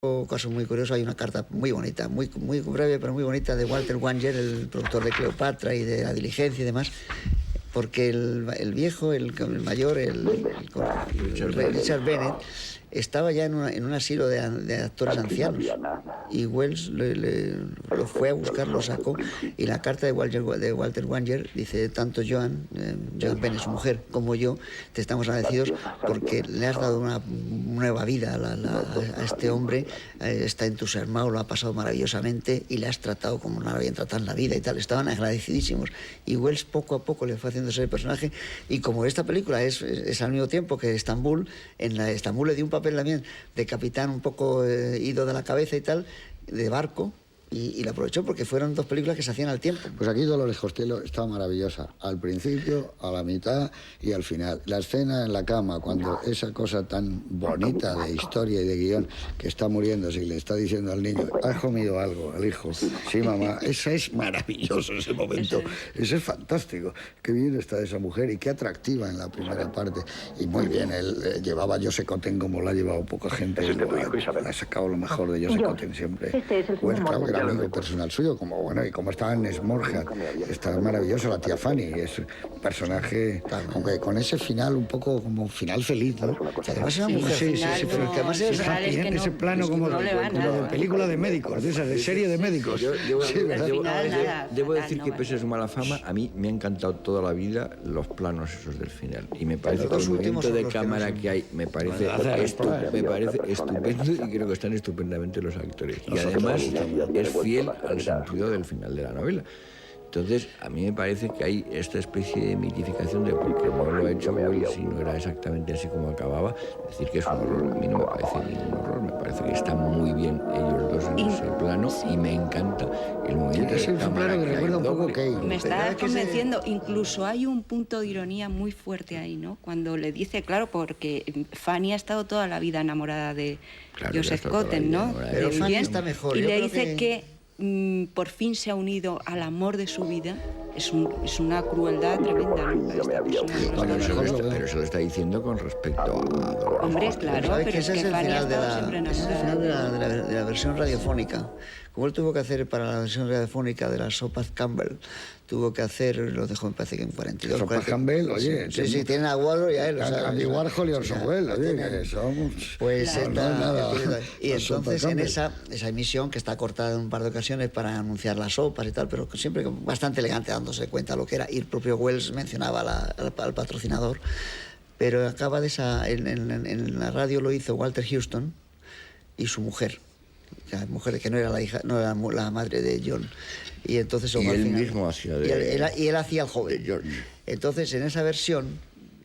Un caso muy curioso, hay una carta muy bonita, muy breve pero muy bonita, de Walter Wanger, el productor de Cleopatra y de La Diligencia y demás, porque el viejo, el mayor, Richard Bennett, estaba ya en un asilo de actores ancianos, y Wells lo fue a buscar, lo sacó, y la carta de Walter Wanger dice: tanto Joan Bennett, su mujer, como yo te estamos agradecidos porque le has dado una nueva vida a este hombre, está entusiasmado, lo ha pasado maravillosamente y le has tratado como no lo habían tratado en la vida y tal. Estaban agradecidísimos, y Wells poco a poco le fue haciendo ese personaje, y como esta película es al mismo tiempo que Estambul, en la Estambul le dio un papel también de capitán un poco ido de la cabeza y tal, de barco, y la aprovechó porque fueron dos películas que se hacían al tiempo. Pues aquí Dolores Costello está maravillosa, al principio, a la mitad y al final. La escena en la cama, cuando esa cosa tan bonita de historia y de guión, que está muriéndose y le está diciendo al niño: ¿has comido algo? Al hijo: sí, mamá. Ese es maravilloso, ese momento. Ese es fantástico. Qué bien está esa mujer y qué atractiva en la primera parte. Y muy bien, él llevaba a Joseph Cotten como la ha llevado poca gente. Ha sacado lo mejor de Joseph Cotten siempre. Pues claro, era amigo personal suyo, como bueno, y como estaba en Smorgasbord, está maravilloso. La tía Fanny es un personaje, aunque con ese final un poco como final feliz, ¿no? Además era una mujer, pero que además es ese plano como de película de médicos, de esa de serie de médicos. Debo decir que pese a su mala fama, a mí me ha encantado toda la vida los planos esos del final, y me parece que el movimiento de cámara que hay me parece estupendo, y creo que están estupendamente los actores, y además es fiel al sentido del final de la novela. Entonces, a mí me parece que hay esta especie de mitificación de porque no lo ha hecho Wells y no era exactamente así como acababa, decir que es un horror. A mí no me parece ningún horror, me parece que están muy bien ellos dos en ese plano, y me encanta el movimiento de cámara que recuerda un poco que me está convenciendo. Incluso hay un punto de ironía muy fuerte ahí, ¿no? Cuando le dice, claro, porque Fanny ha estado toda la vida enamorada de Joseph Cotten, ¿no? Pero Fanny está mejor. Y le dice que por fin se ha unido al amor de su vida. Es una crueldad tremenda, ¿no? Pero eso lo está diciendo con respecto a... Hombre, claro, pero ese es el final de la versión radiofónica. Como él tuvo que hacer para la versión radiofónica de las sopas Campbell, tuvo que hacer, lo dejó, me parece que en 42. Sopas Campbell, oye. Sí, tienen a Warhol y a él. Andy Warhol y Orson Welles, oye, que somos... Pues nada. Y entonces en esa emisión, que está cortada en un par de ocasiones para anunciar las sopas y tal, pero siempre bastante elegante, dándose cuenta de lo que era, y el propio Wells mencionaba al patrocinador, pero acaba de esa... En la radio lo hizo Walter Huston y su mujer. La mujer que no era la hija, no era la madre de John, y entonces y él mismo hacía él hacía el joven George. Entonces en esa versión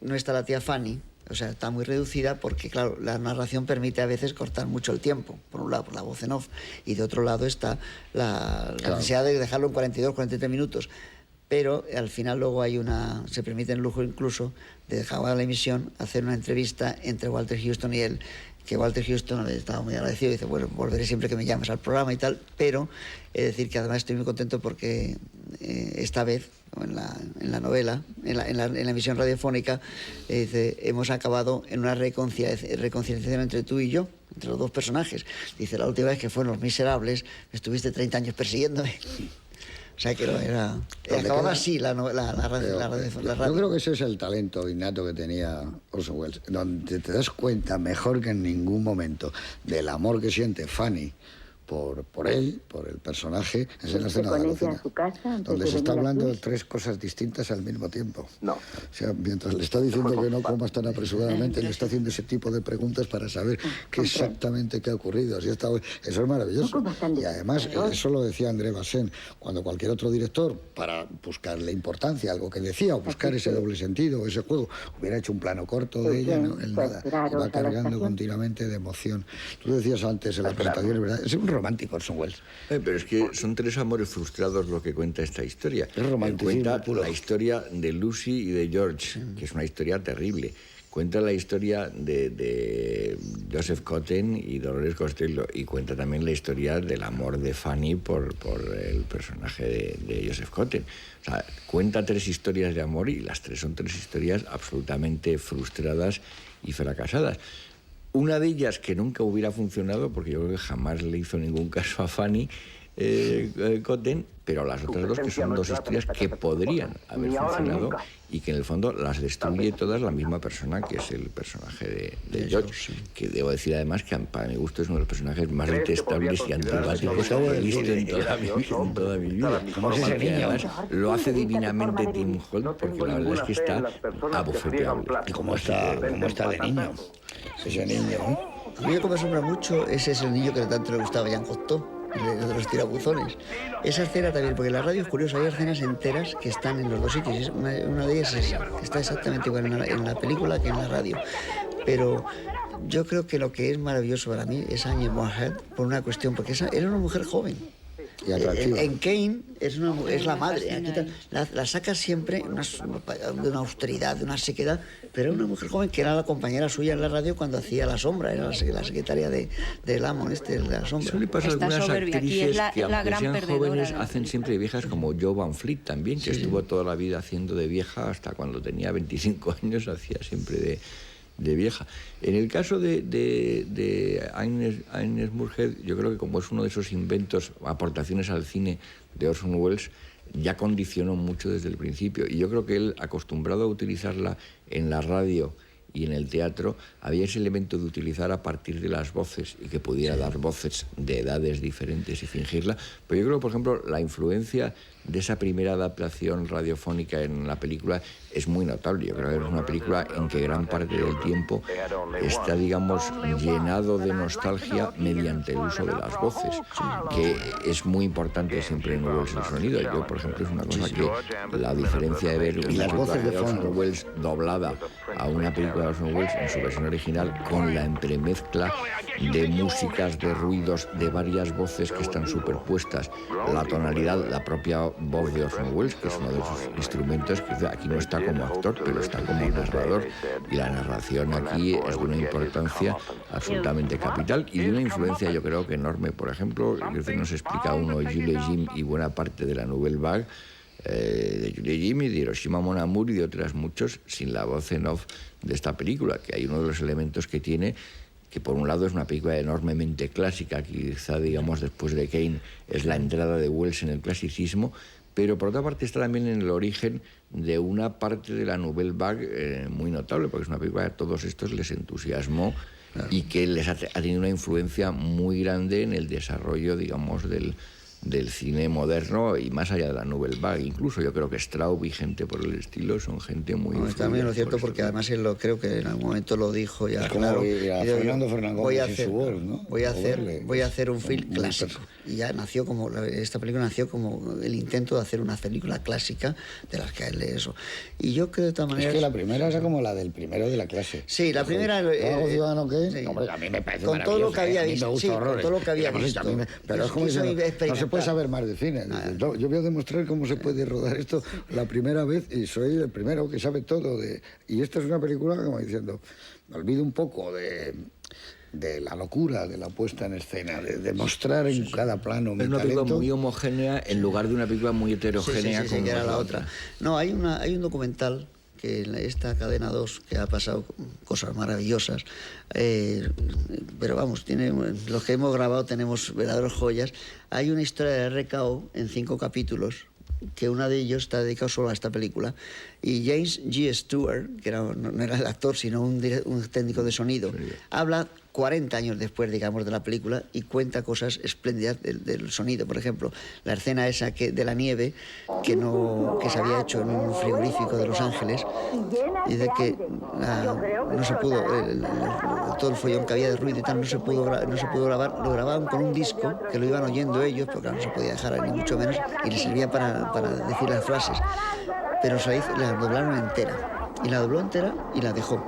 no está la tía Fanny, o sea, está muy reducida porque claro, la narración permite a veces cortar mucho el tiempo, por un lado por la voz en off, y de otro lado está la necesidad de dejarlo en 42, 43 minutos. Pero al final luego se permite el lujo incluso de dejar la emisión, hacer una entrevista entre Walter Huston y él, que Walter Huston estaba muy agradecido y dice: bueno, volveré siempre que me llames al programa y tal, pero he de decir que además estoy muy contento porque esta vez, en la novela, en la emisión radiofónica, dice: hemos acabado en una reconciliación entre tú y yo, entre los dos personajes. Dice: la última vez que fueron Los Miserables, estuviste 30 años persiguiéndome. O sea, que acababa así la radio. Yo creo que ese es el talento innato que tenía Orson Welles, donde te das cuenta mejor que en ningún momento del amor que siente Fanny por él, por el personaje. Es en la escena de la cocina, donde se está hablando de tres cosas distintas al mismo tiempo. O sea, mientras le está diciendo que no comas tan apresuradamente, le está haciendo ese tipo de preguntas para saber qué exactamente qué ha ocurrido. Así eso es maravilloso. Y además, eso lo decía André Bazin, cuando cualquier otro director, para buscarle importancia, algo que decía, o buscar ese doble sentido, o ese juego, hubiera hecho un plano corto de ella, ¿no? Él nada, va cargando continuamente de emoción. Tú decías antes en la presentación, ¿verdad? Es un romántico Orson Welles. Pero es que son tres amores frustrados lo que cuenta esta historia. Es romántico. Cuenta la historia de Lucy y de George, que es una historia terrible. Cuenta la historia de Joseph Cotten y Dolores Costello, y cuenta también la historia del amor de Fanny por el personaje de Joseph Cotten. O sea, cuenta tres historias de amor, y las tres son tres historias absolutamente frustradas y fracasadas. Una de ellas que nunca hubiera funcionado, porque yo creo que jamás le hizo ningún caso a Fanny Cotten, pero las otras dos que son dos historias que podrían haber funcionado y que en el fondo las destruye todas la misma persona, que es el personaje de George, que debo decir además que para mi gusto es uno de los personajes más detestables y antipáticos que he visto en toda mi vida. Porque además lo hace divinamente Tim Holt, porque la verdad es que está abofeteable. ¿Y cómo está de niño? Ese niño, ¿eh? A mí lo que me asombra mucho ese es el niño que tanto le gustaba a Jean Cocteau, de los tirabuzones. Esa escena también, porque en la radio es curioso, hay escenas enteras que están en los dos sitios. Una de ellas es esa, que está exactamente igual en la película que en la radio. Pero yo creo que lo que es maravilloso para mí es Annie Moorhead, por una cuestión, porque era una mujer joven. Y atractiva. En Kane es la madre. Aquí la saca siempre de una austeridad, de una sequedad, pero era una mujer joven que era la compañera suya en la radio cuando hacía La Sombra, era la secretaria de Lamont, de La Sombra. Eso le pasa a algunas actrices que, aunque sean jóvenes, hacen siempre de viejas, como Jo Van Fleet también, que estuvo toda la vida haciendo de vieja, hasta cuando tenía 25 años hacía siempre de vieja. En el caso de Agnes Moorehead, yo creo que como es uno de esos inventos, aportaciones al cine de Orson Welles, ya condicionó mucho desde el principio. Y yo creo que él, acostumbrado a utilizarla en la radio y en el teatro, había ese elemento de utilizar a partir de las voces y que pudiera dar voces de edades diferentes y fingirla. Pero yo creo, por ejemplo, la influencia de esa primera adaptación radiofónica en la película es muy notable. Yo creo que es una película en que gran parte del tiempo está, digamos, llenado de nostalgia mediante el uso de las voces, que es muy importante siempre en Welles el sonido. Yo, por ejemplo, es una cosa que la diferencia de ver una película de Orson Welles doblada a una película de Orson Welles en su versión original, con la entremezcla de músicas, de ruidos, de varias voces que están superpuestas, la tonalidad, la propia voz de Orson Welles, que es uno de sus instrumentos, que aquí no está como actor, pero está como narrador, y la narración aquí es de una importancia absolutamente capital y de una influencia, yo creo que enorme. Por ejemplo, nos explica uno Jules Jim y buena parte de la Nouvelle Vague, de Jules Jim y de Hiroshima Mon Amour y de otras muchos, sin la voz en off de esta película, que hay uno de los elementos que tiene, que por un lado es una película enormemente clásica, quizá, digamos, después de Kane es la entrada de Welles en el clasicismo, pero por otra parte está también en el origen de una parte de la Nouvelle Vague muy notable, porque es una película que a todos estos les entusiasmó y que les ha tenido una influencia muy grande en el desarrollo, digamos, del cine moderno y más allá de la Nouvelle Vague. Incluso yo creo que Straub y gente por el estilo son gente muy... No, también lo cierto, porque además él creo que en algún momento lo dijo ya, claro. Fernando Gómez y su voz, ¿no? Voy a hacer un film clásico. Y ya nació esta película nació como el intento de hacer una película clásica de las que él eso. Y yo creo de todas maneras... Es que la primera era como la del primero de la clase. Sí, la primera... Ciudadano qué? Sí. Hombre, a mí me parece con todo lo que había visto. A mí me gusta horrores. Con todo lo que había visto. Pero es como no se puede saber más de cine. Yo voy a demostrar cómo se puede rodar esto la primera vez y soy el primero que sabe todo. Y esta es una película, como diciendo, me olvido un poco de la locura de la puesta en escena, de mostrar en cada plano mi talento. Es una película muy homogénea en lugar de una película muy heterogénea como que era la otra. No, hay un documental que en esta cadena 2 que ha pasado cosas maravillosas, pero vamos, los que hemos grabado tenemos verdaderas joyas. Hay una historia de RKO en 5 capítulos, que uno de ellos está dedicado solo a esta película, y James G. Stewart, que no era el actor sino un técnico de sonido, habla 40 años después, digamos, de la película y cuenta cosas espléndidas del sonido. Por ejemplo, la escena esa de la nieve que se había hecho en un frigorífico de Los Ángeles, dice que no se pudo, todo el follón que había de ruido y tal, no se pudo grabar, lo grababan con un disco que lo iban oyendo ellos, porque no se podía dejar ni mucho menos, y les servía para decir las frases. Pero la doblaron entera. Y la dobló entera y la dejó.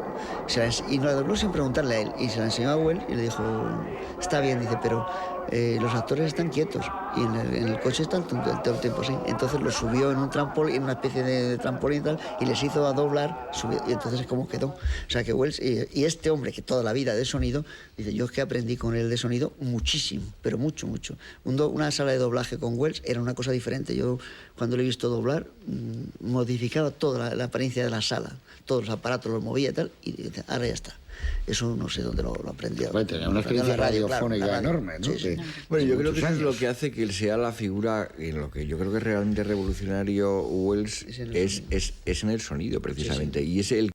Y la dobló sin preguntarle a él. Y se la enseñó a Welles y le dijo, está bien, dice, pero los actores están quietos y en el coche están todo el tiempo así. Entonces lo subió en un trampolín, en una especie de trampolín y tal, y les hizo a doblar, y entonces es como quedó. O sea que Welles, y este hombre que toda la vida de sonido, dice, yo es que aprendí con él de sonido muchísimo, pero mucho. Una sala de doblaje con Welles era una cosa diferente. Yo cuando lo he visto doblar, modificaba toda la apariencia de la sala, todos los aparatos los movía y tal, y ahora ya está. Eso no sé dónde lo aprendió. Bueno, tenía una experiencia radiofónica enorme, ¿no? Sí, sí. Bueno, yo creo que eso es lo que hace que él sea la figura, en lo que yo creo que es realmente revolucionario Wells, es en el sonido, precisamente. Y es el